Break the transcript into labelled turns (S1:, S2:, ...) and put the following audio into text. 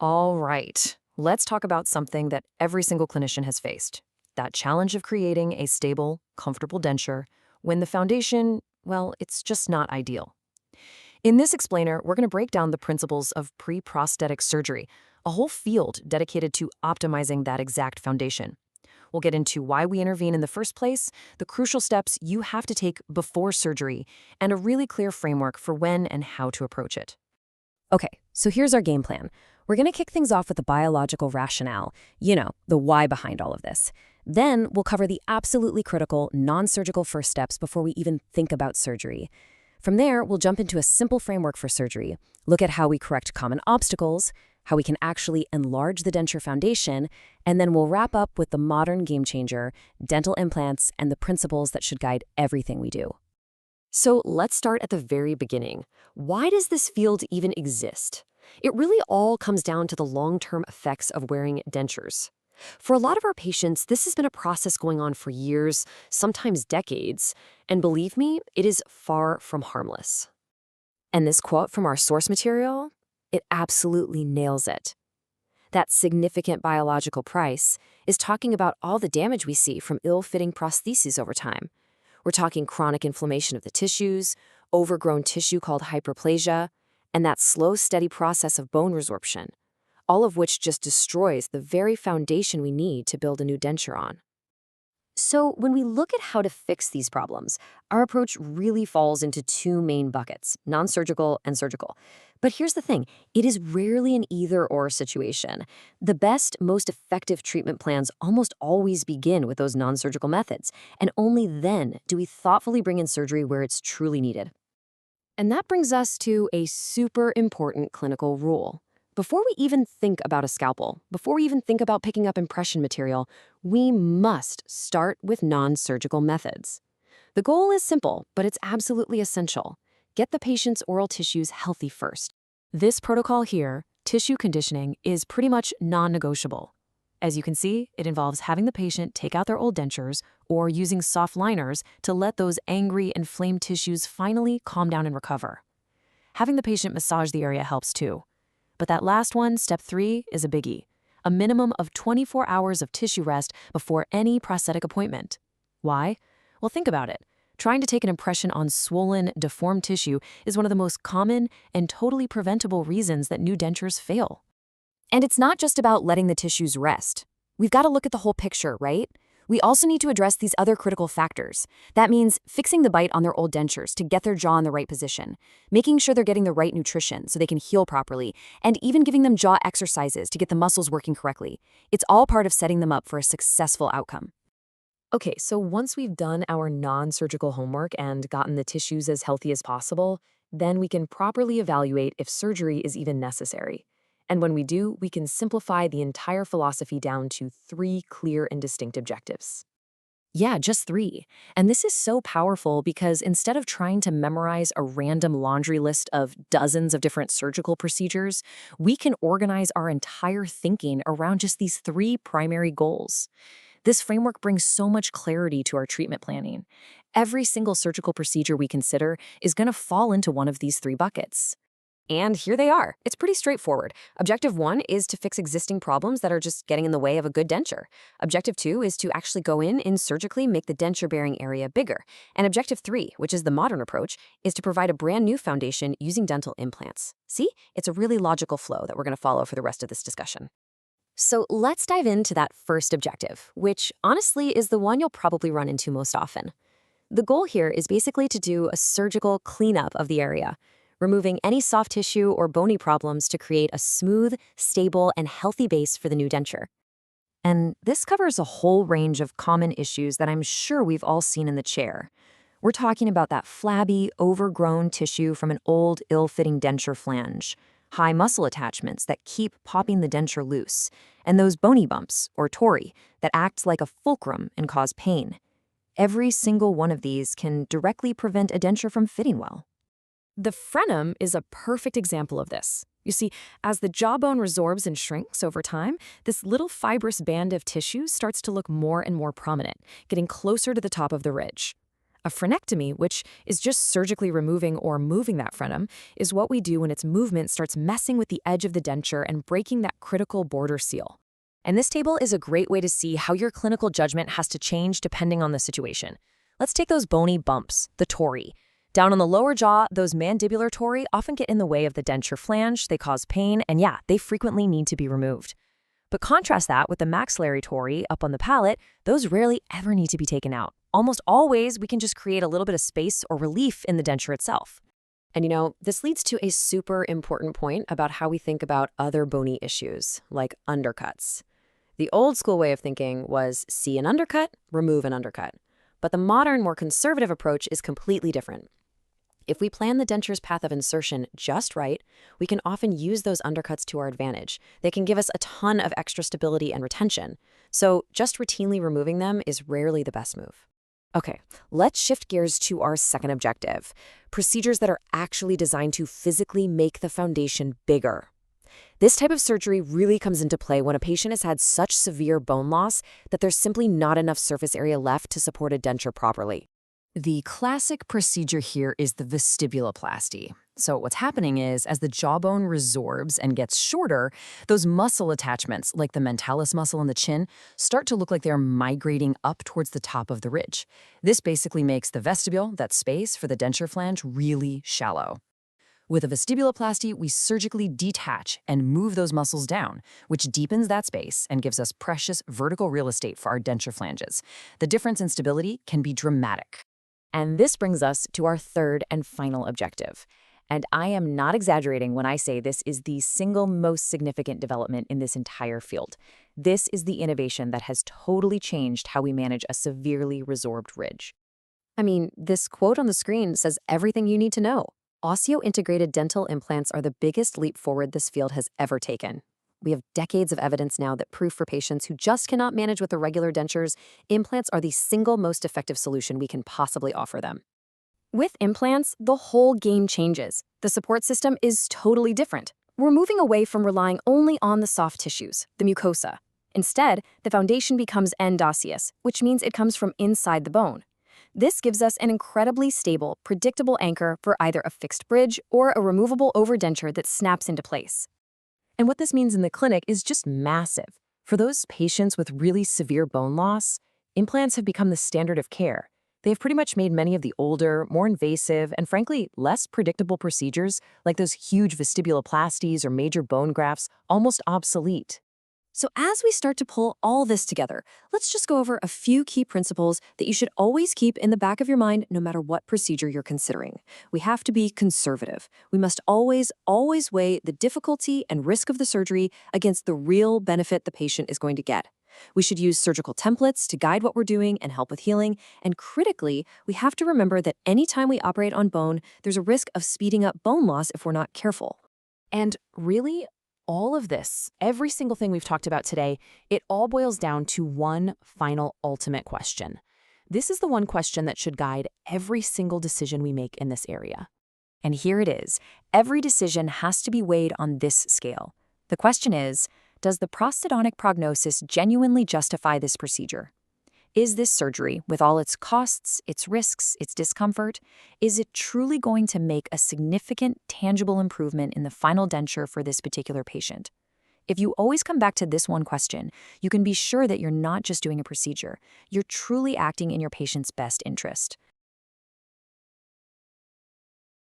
S1: All right, let's talk about something that every single clinician has faced. That challenge of creating a stable, comfortable denture when the foundation, well, it's just not ideal. In this explainer, we're going to break down the principles of pre-prosthetic surgery, a whole field dedicated to optimizing that exact foundation. We'll get into why we intervene in the first place, the crucial steps you have to take before surgery, and a really clear framework for when and how to approach it.
S2: Okay, so here's our game plan. We're going to kick things off with the biological rationale, the why behind all of this. Then we'll cover the absolutely critical non-surgical first steps before we even think about surgery. From there, we'll jump into a simple framework for surgery, look at how we correct common obstacles, how we can actually enlarge the denture foundation, and then we'll wrap up with the modern game changer, dental implants, and the principles that should guide everything we do.
S1: So let's start at the very beginning. Why does this field even exist? It really all comes down to the long-term effects of wearing dentures. For a lot of our patients, this has been a process going on for years, sometimes decades, and believe me, it is far from harmless. And this quote from our source material, it absolutely nails it. That significant biological price is talking about all the damage we see from ill-fitting prostheses over time. We're talking chronic inflammation of the tissues, overgrown tissue called hyperplasia, and that slow, steady process of bone resorption, all of which just destroys the very foundation we need to build a new denture on. So when we look at how to fix these problems, our approach really falls into two main buckets, non-surgical and surgical. But here's the thing, it is rarely an either-or situation. The best, most effective treatment plans almost always begin with those non-surgical methods, and only then do we thoughtfully bring in surgery where it's truly needed. And that brings us to a super important clinical rule. Before we even think about a scalpel, before we even think about picking up impression material, we must start with non-surgical methods. The goal is simple, but it's absolutely essential. Get the patient's oral tissues healthy first. This protocol here, tissue conditioning, is pretty much non-negotiable. As you can see, it involves having the patient take out their old dentures or using soft liners to let those angry, inflamed tissues finally calm down and recover. Having the patient massage the area helps too. But that last one, step 3, is a biggie. A minimum of 24 hours of tissue rest before any prosthetic appointment. Why? Well, think about it. Trying to take an impression on swollen, deformed tissue is one of the most common and totally preventable reasons that new dentures fail. And it's not just about letting the tissues rest. We've got to look at the whole picture, right? We also need to address these other critical factors. That means fixing the bite on their old dentures to get their jaw in the right position, making sure they're getting the right nutrition so they can heal properly, and even giving them jaw exercises to get the muscles working correctly. It's all part of setting them up for a successful outcome. Okay, so once we've done our non-surgical homework and gotten the tissues as healthy as possible, then we can properly evaluate if surgery is even necessary. And when we do, we can simplify the entire philosophy down to 3 clear and distinct objectives. Yeah, just 3. And this is so powerful because instead of trying to memorize a random laundry list of dozens of different surgical procedures, we can organize our entire thinking around just these 3 primary goals. This framework brings so much clarity to our treatment planning. Every single surgical procedure we consider is going to fall into one of these 3 buckets. And here they are. It's pretty straightforward. Objective 1 is to fix existing problems that are just getting in the way of a good denture. Objective 2 is to actually go in and surgically make the denture-bearing area bigger. And Objective 3, which is the modern approach, is to provide a brand new foundation using dental implants. See? It's a really logical flow that we're going to follow for the rest of this discussion. So let's dive into that first objective, which honestly is the one you'll probably run into most often. The goal here is basically to do a surgical cleanup of the area, removing any soft tissue or bony problems to create a smooth, stable, and healthy base for the new denture. And this covers a whole range of common issues that I'm sure we've all seen in the chair. We're talking about that flabby, overgrown tissue from an old, ill-fitting denture flange, high muscle attachments that keep popping the denture loose, and those bony bumps, or tori, that act like a fulcrum and cause pain. Every single one of these can directly prevent a denture from fitting well. The frenum is a perfect example of this. You see, as the jawbone resorbs and shrinks over time, this little fibrous band of tissue starts to look more and more prominent, getting closer to the top of the ridge.
S3: A frenectomy, which is just surgically removing or moving that frenum, is what we do when its movement starts messing with the edge of the denture and breaking that critical border seal. And this table is a great way to see how your clinical judgment has to change depending on the situation. Let's take those bony bumps, the tori. Down on the lower jaw, those mandibular tori often get in the way of the denture flange, they cause pain, and yeah, they frequently need to be removed. But contrast that with the maxillary tori up on the palate, those rarely ever need to be taken out. Almost always, we can just create a little bit of space or relief in the denture itself.
S1: And this leads to a super important point about how we think about other bony issues, like undercuts. The old school way of thinking was see an undercut, remove an undercut. But the modern, more conservative approach is completely different. If we plan the denture's path of insertion just right, we can often use those undercuts to our advantage. They can give us a ton of extra stability and retention. So just routinely removing them is rarely the best move.
S3: Okay, let's shift gears to our second objective, procedures that are actually designed to physically make the foundation bigger. This type of surgery really comes into play when a patient has had such severe bone loss that there's simply not enough surface area left to support a denture properly.
S4: The classic procedure here is the vestibuloplasty. So what's happening is, as the jawbone resorbs and gets shorter, those muscle attachments, like the mentalis muscle in the chin, start to look like they're migrating up towards the top of the ridge. This basically makes the vestibule, that space for the denture flange, really shallow. With a vestibuloplasty, we surgically detach and move those muscles down, which deepens that space and gives us precious vertical real estate for our denture flanges. The difference in stability can be dramatic.
S3: And this brings us to our third and final objective. And I am not exaggerating when I say this is the single most significant development in this entire field. This is the innovation that has totally changed how we manage a severely resorbed ridge.
S1: I mean, this quote on the screen says everything you need to know. Osseointegrated dental implants are the biggest leap forward this field has ever taken. We have decades of evidence now that prove for patients who just cannot manage with the regular dentures, implants are the single most effective solution we can possibly offer them.
S5: With implants, the whole game changes. The support system is totally different. We're moving away from relying only on the soft tissues, the mucosa. Instead, the foundation becomes endosseous, which means it comes from inside the bone. This gives us an incredibly stable, predictable anchor for either a fixed bridge or a removable overdenture that snaps into place.
S3: And what this means in the clinic is just massive. For those patients with really severe bone loss, implants have become the standard of care. They have pretty much made many of the older, more invasive, and frankly, less predictable procedures, like those huge vestibuloplasties or major bone grafts, almost obsolete.
S5: So as we start to pull all this together, let's just go over a few key principles that you should always keep in the back of your mind no matter what procedure you're considering. We have to be conservative. We must always weigh the difficulty and risk of the surgery against the real benefit the patient is going to get. We should use surgical templates to guide what we're doing and help with healing. And critically, we have to remember that anytime we operate on bone, there's a risk of speeding up bone loss if we're not careful.
S3: And really, all of this, every single thing we've talked about today, it all boils down to one final ultimate question. This is the one question that should guide every single decision we make in this area. And here it is. Every decision has to be weighed on this scale. The question is, does the prosthodontic prognosis genuinely justify this procedure? Is this surgery, with all its costs, its risks, its discomfort, is it truly going to make a significant, tangible improvement in the final denture for this particular patient? If you always come back to this one question, you can be sure that you're not just doing a procedure. You're truly acting in your patient's best interest.